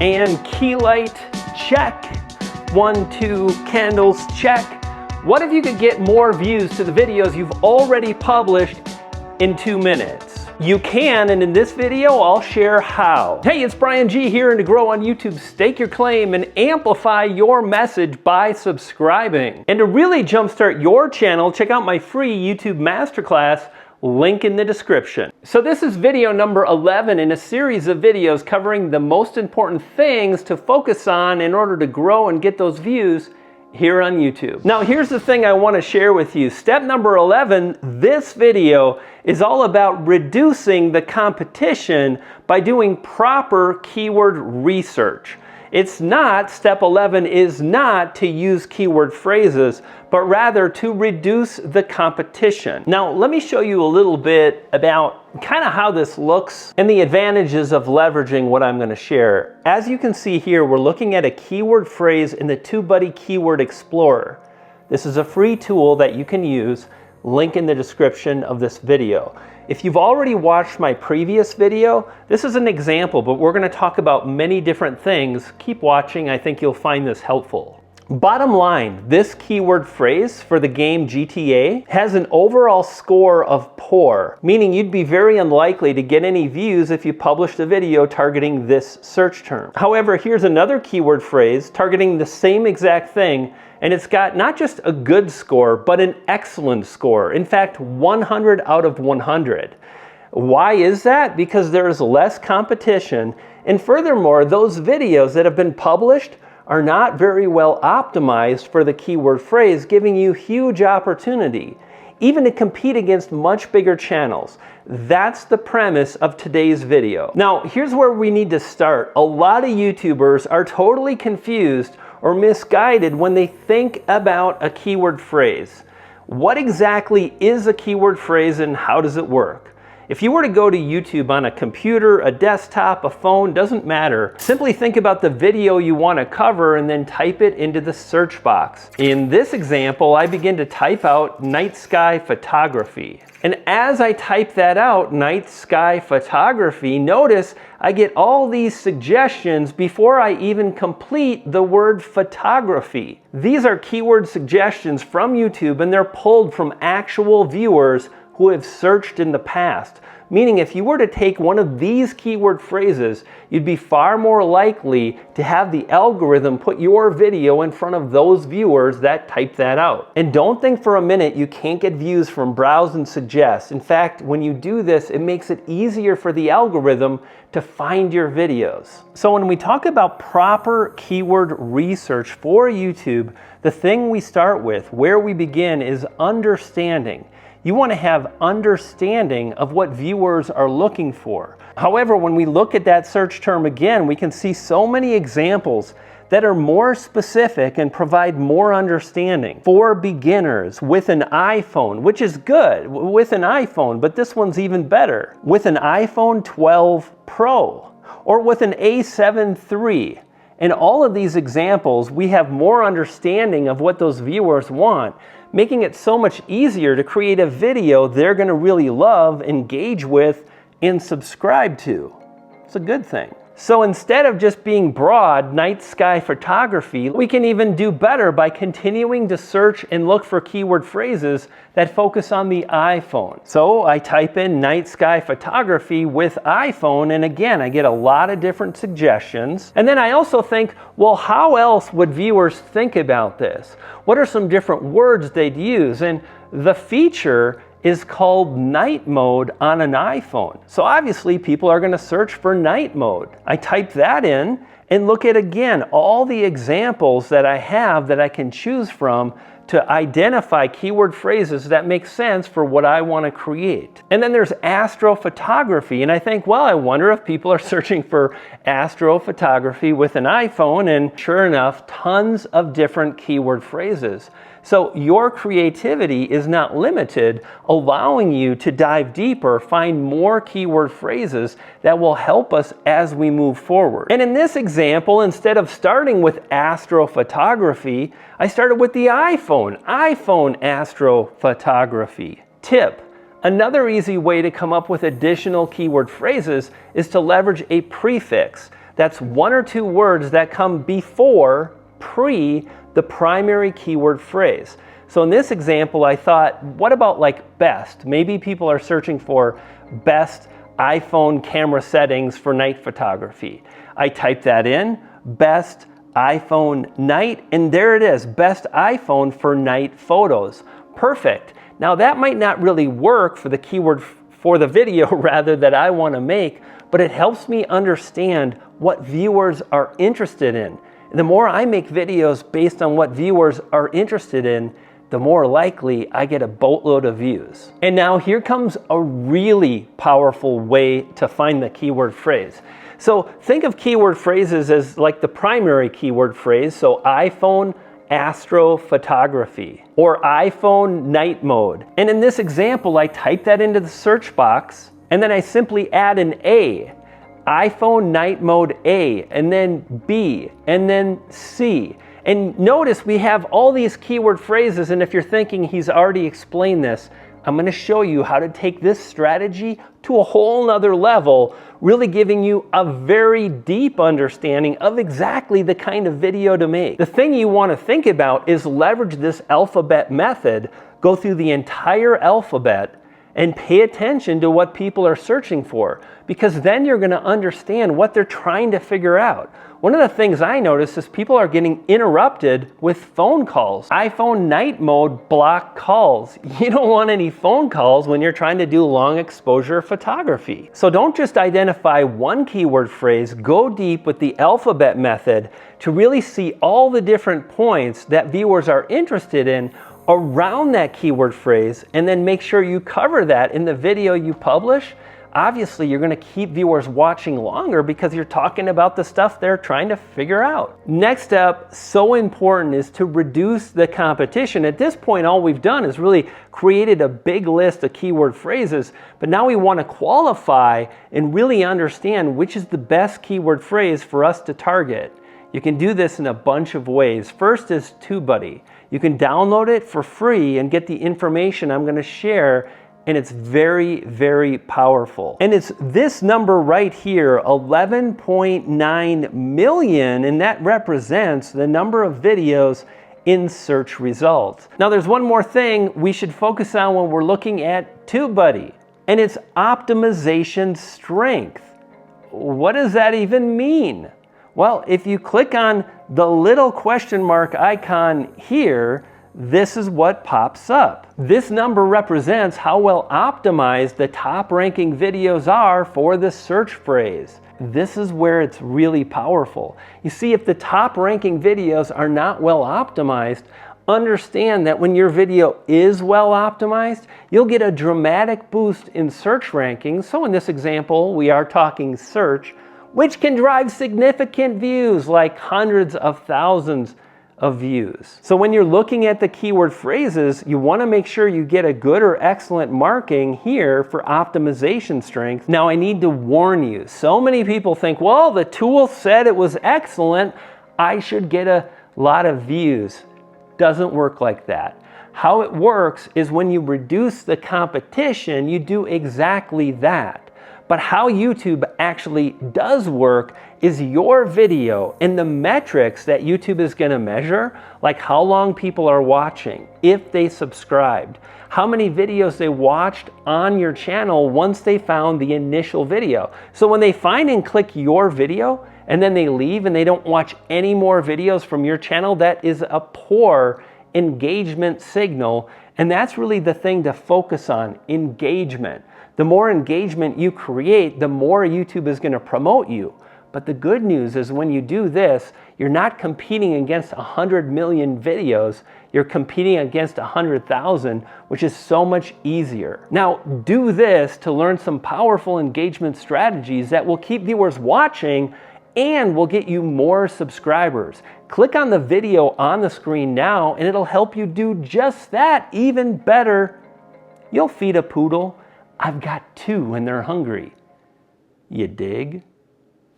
And key light, check. 1, 2, candles, check. What if you could get more views to the videos you've already published in 2 minutes? You can, and in this video, I'll share how. Hey, it's Brian G here, and to grow on YouTube, stake your claim and amplify your message by subscribing. And to really jumpstart your channel, check out my free YouTube Masterclass, link in the description. So this is video number 11 in a series of videos covering the most important things to focus on in order to grow and get those views here on YouTube. Now here's the thing I want to share with you. Step number 11, this video is all about reducing the competition by doing proper keyword research. It's not, step 11 is not to use keyword phrases, but rather to reduce the competition. Now, let me show you a little bit about kind of how this looks and the advantages of leveraging what I'm going to share. As you can see here, we're looking at a keyword phrase in the TubeBuddy Keyword Explorer. This is a free tool that you can use, link in the description of this video. If you've already watched my previous video, this is an example, but we're going to talk about many different things. Keep watching, I think you'll find this helpful. Bottom line, this keyword phrase for the game GTA has an overall score of poor, meaning you'd be very unlikely to get any views if you published a video targeting this search term. However, here's another keyword phrase targeting the same exact thing, and it's got not just a good score, but an excellent score. In fact, 100 out of 100. Why is that? Because there's less competition, and furthermore, those videos that have been published are not very well optimized for the keyword phrase, giving you huge opportunity, even to compete against much bigger channels. That's the premise of today's video. Now, here's where we need to start. A lot of YouTubers are totally confused or misguided when they think about a keyword phrase. What exactly is a keyword phrase and how does it work? If you were to go to YouTube on a computer, a desktop, a phone, doesn't matter. Simply think about the video you want to cover and then type it into the search box. In this example, I begin to type out night sky photography. And as I type that out, night sky photography, notice I get all these suggestions before I even complete the word photography. These are keyword suggestions from YouTube, and they're pulled from actual viewers who have searched in the past. Meaning if you were to take one of these keyword phrases, you'd be far more likely to have the algorithm put your video in front of those viewers that type that out. And don't think for a minute you can't get views from browse and suggest. In fact, when you do this, it makes it easier for the algorithm to find your videos. So when we talk about proper keyword research for YouTube, the thing we start with, where we begin, is understanding. You want to have understanding of what viewers are looking for. However, when we look at that search term again, we can see so many examples that are more specific and provide more understanding. For beginners, with an iPhone, which is good, with an iPhone, but this one's even better. With an iPhone 12 Pro, or with an A7 III. In all of these examples, we have more understanding of what those viewers want, making it so much easier to create a video they're going to really love, engage with, and subscribe to. It's a good thing. So instead of just being broad, night sky photography, we can even do better by continuing to search and look for keyword phrases that focus on the iPhone. So I type in night sky photography with iPhone, and again, I get a lot of different suggestions. And then I also think, well, how else would viewers think about this? What are some different words they'd use? And the feature is called night mode on an iPhone. So obviously people are going to search for night mode. I type that in and look at, again, all the examples that I have that I can choose from to identify keyword phrases that make sense for what I want to create. And then there's astrophotography, and I think, well, I wonder if people are searching for astrophotography with an iPhone, and sure enough, tons of different keyword phrases. So your creativity is not limited, allowing you to dive deeper, find more keyword phrases that will help us as we move forward. And in this example, instead of starting with astrophotography, I started with the iPhone astrophotography. Tip: another easy way to come up with additional keyword phrases is to leverage a prefix. That's 1 or 2 words that come before, pre, the primary keyword phrase. So in this example, I thought, what about like best? Maybe people are searching for best iPhone camera settings for night photography. I type that in, best iPhone night, and there it is, best iPhone for night photos. Perfect. Now that might not really work for the keyword for the video rather that I want to make, but it helps me understand what viewers are interested in. And the more I make videos based on what viewers are interested in, the more likely I get a boatload of views. And now here comes a really powerful way to find the keyword phrase. So think of keyword phrases as like the primary keyword phrase. So iPhone astrophotography or iPhone night mode. And in this example, I type that into the search box and then I simply add an A. iPhone night mode A, and then B, and then C. And notice we have all these keyword phrases, and if you're thinking he's already explained this, I'm going to show you how to take this strategy to a whole nother level, really giving you a very deep understanding of exactly the kind of video to make. The thing you want to think about is leverage this alphabet method, go through the entire alphabet, and pay attention to what people are searching for, because then you're going to understand what they're trying to figure out. One of the things I notice is people are getting interrupted with phone calls. iPhone night mode block calls. You don't want any phone calls when you're trying to do long exposure photography. So don't just identify one keyword phrase, go deep with the alphabet method to really see all the different points that viewers are interested in around that keyword phrase, and then make sure you cover that in the video you publish. Obviously, you're going to keep viewers watching longer because you're talking about the stuff they're trying to figure out. Next up, so important, is to reduce the competition. At this point, all we've done is really created a big list of keyword phrases, but now we want to qualify and really understand which is the best keyword phrase for us to target. You can do this in a bunch of ways. First is TubeBuddy. You can download it for free and get the information I'm going to share, and it's very, very powerful. And it's this number right here, 11.9 million, and that represents the number of videos in search results. Now there's one more thing we should focus on when we're looking at TubeBuddy, and it's optimization strength. What does that even mean? Well, if you click on the little question mark icon here, this is what pops up. This number represents how well optimized the top ranking videos are for the search phrase. This is where it's really powerful. You see, if the top ranking videos are not well optimized, understand that when your video is well optimized, you'll get a dramatic boost in search rankings. So in this example, we are talking search, which can drive significant views, like hundreds of thousands of views. So when you're looking at the keyword phrases, you want to make sure you get a good or excellent marking here for optimization strength. Now I need to warn you, so many people think, well, the tool said it was excellent, I should get a lot of views. Doesn't work like that. How it works is when you reduce the competition, you do exactly that. But how YouTube actually does work is your video and the metrics that YouTube is going to measure, like how long people are watching, if they subscribed, how many videos they watched on your channel once they found the initial video. So when they find and click your video and then they leave and they don't watch any more videos from your channel, that is a poor engagement signal. And that's really the thing to focus on, engagement. The more engagement you create, the more YouTube is going to promote you. But the good news is when you do this, you're not competing against 100 million videos, you're competing against 100,000, which is so much easier. Now, do this to learn some powerful engagement strategies that will keep viewers watching and will get you more subscribers. Click on the video on the screen now and it'll help you do just that even better. You'll feed a poodle. I've got 2 and they're hungry. You dig?